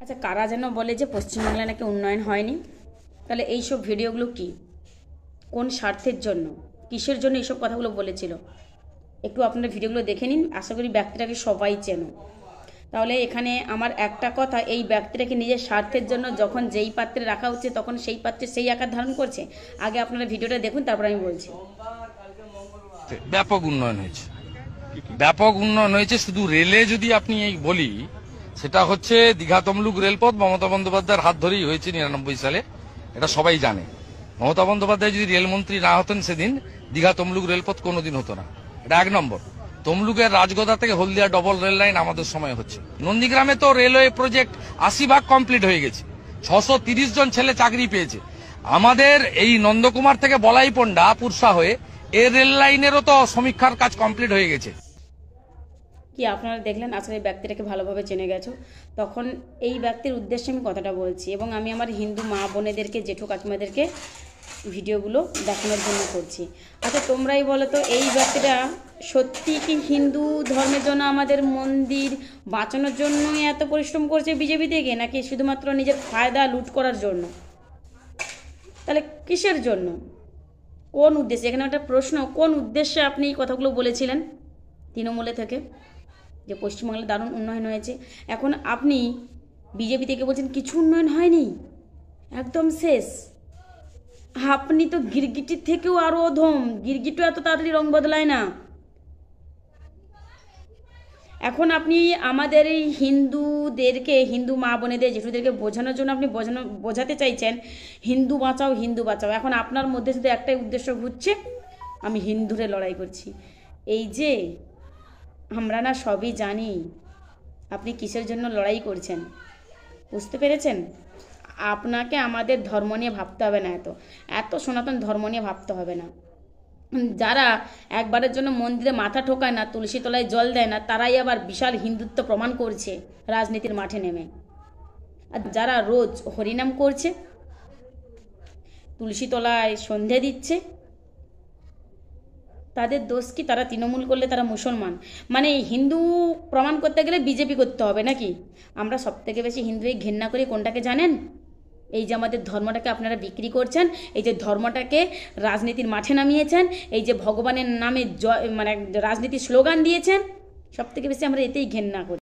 আচ্ছা, কারা যেন বলে যে পশ্চিমবাংলায় নাকি উন্নয়ন হয়নি। তাহলে এইসব ভিডিওগুলো কি, কোন স্বার্থের জন্য, কিসের জন্য এইসব কথাগুলো বলেছিল? একটু আপনারা ভিডিওগুলো দেখে নিন। আশা করি ব্যক্তিটাকে সবাই চেনো। তাহলে এখানে আমার একটা কথা, এই ব্যক্তিটাকে নিজের স্বার্থের জন্য যখন যেই পাত্রে রাখা হচ্ছে তখন সেই পাত্রে সেই আকার ধারণ করছে। আগে আপনারা ভিডিওটা দেখুন, তারপর আমি বলছি। ব্যাপক উন্নয়ন হয়েছে, ব্যাপক উন্নয়ন হয়েছে। শুধু রেলে যদি আপনি এই বলি, সেটা হচ্ছে দীঘা তমলুক রেলপথ মমতা বন্দ্যোপাধ্যায়ের হাত ধরেই হয়েছে 99 সালে। এটা সবাই জানে। মমতা বন্দ্যোপাধ্যায় যদি রেলমন্ত্রী না হতেন সেদিন দীঘা তমলুক রেলপথ কোনোদিন হতো না। এটা 1 নম্বর। তমলুকের রাজগোদা থেকে হলদিয়া ডবল রেল লাইন আমাদের সময় হচ্ছে। নন্দীগ্রামে তো রেলওয়ে প্রজেক্ট 80% কমপ্লিট হয়ে গেছে। 630 জন ছেলে চাকরি পেয়েছে। আমাদের এই নন্দকুমার থেকে বলাইপন্ডা পুরসা হয়ে এই রেল লাইনেরও তো সমীক্ষার কাজ কমপ্লিট হয়ে গেছে। কি আপনারা দেখলেন? আসলে এই ব্যক্তিটাকে ভালোভাবে চেনে গেছো। তখন এই ব্যক্তির উদ্দেশ্যে আমি কথাটা বলছি, এবং আমি আমার হিন্দু মা বোনেদেরকে, জেঠু কাকিমাদেরকে ভিডিওগুলো দেখানোর জন্য করছি। আচ্ছা, তোমরাই বলো তো, এই ব্যক্তিটা সত্যি কি হিন্দু ধর্মের জন্য, আমাদের মন্দির বাঁচানোর জন্যই এত পরিশ্রম করছে বিজেপি থেকে, নাকি শুধুমাত্র নিজের ফায়দা লুট করার জন্য? তাহলে কিসের জন্য, কোন উদ্দেশ্যে? এখানে একটা প্রশ্ন, কোন উদ্দেশ্যে আপনি এই কথাগুলো বলেছিলেন তৃণমূলে থেকে, যে পশ্চিমবাংলায় দারুণ উন্নয়ন হয়েছে? এখন আপনি বিজেপি থেকে বলছেন কিছু উন্নয়ন হয়নি, একদম শেষ। আপনি তো গিরগিটির থেকেও আরও অধম। গিরগিটও এত তাড়াতাড়ি রং বদলায় না। এখন আপনি আমাদের এই হিন্দুদেরকে, হিন্দু মা বোনেদের, জেঠুদেরকে বোঝানোর জন্য আপনি বোঝাতে চাইছেন হিন্দু বাঁচাও, হিন্দু বাঁচাও। এখন আপনার মধ্যে শুধু একটাই উদ্দেশ্য ঘুরছে, আমি হিন্দুরে লড়াই করছি। এই যে আমরা না সবই জানি আপনি কিসের জন্য লড়াই করছেন, বুঝতে পেরেছেন? আপনাকে আমাদের ধর্ম নিয়ে ভাবতে হবে না, এত এত সনাতন ধর্ম নিয়ে ভাবতে হবে না। যারা একবারের জন্য মন্দিরে মাথা ঠোকায় না, তুলসী তলায় জল দেয় না, তারাই আবার বিশাল হিন্দুত্ব প্রমাণ করছে রাজনীতির মাঠে নেমে। আর যারা রোজ হরিনাম করছে, তুলসী তলায় সন্ধে দিচ্ছে, তাদের দোষ কি? তারা তৃণমূল করলে তারা মুসলমান? মানে হিন্দু প্রমাণ করতে গেলে বিজেপি করতে হবে নাকি? আমরা সব থেকে বেশি হিন্দুই ঘেন্না করি কোনটাকে জানেন? এই যে আমাদের ধর্মটাকে আপনারা বিক্রি করছেন, এই যে ধর্মটাকে রাজনীতির মাঠে নামিয়েছেন, এই যে ভগবানের নামে মানে রাজনীতির স্লোগান দিয়েছেন, সব থেকে বেশি আমরা এতেই ঘেন্না করি।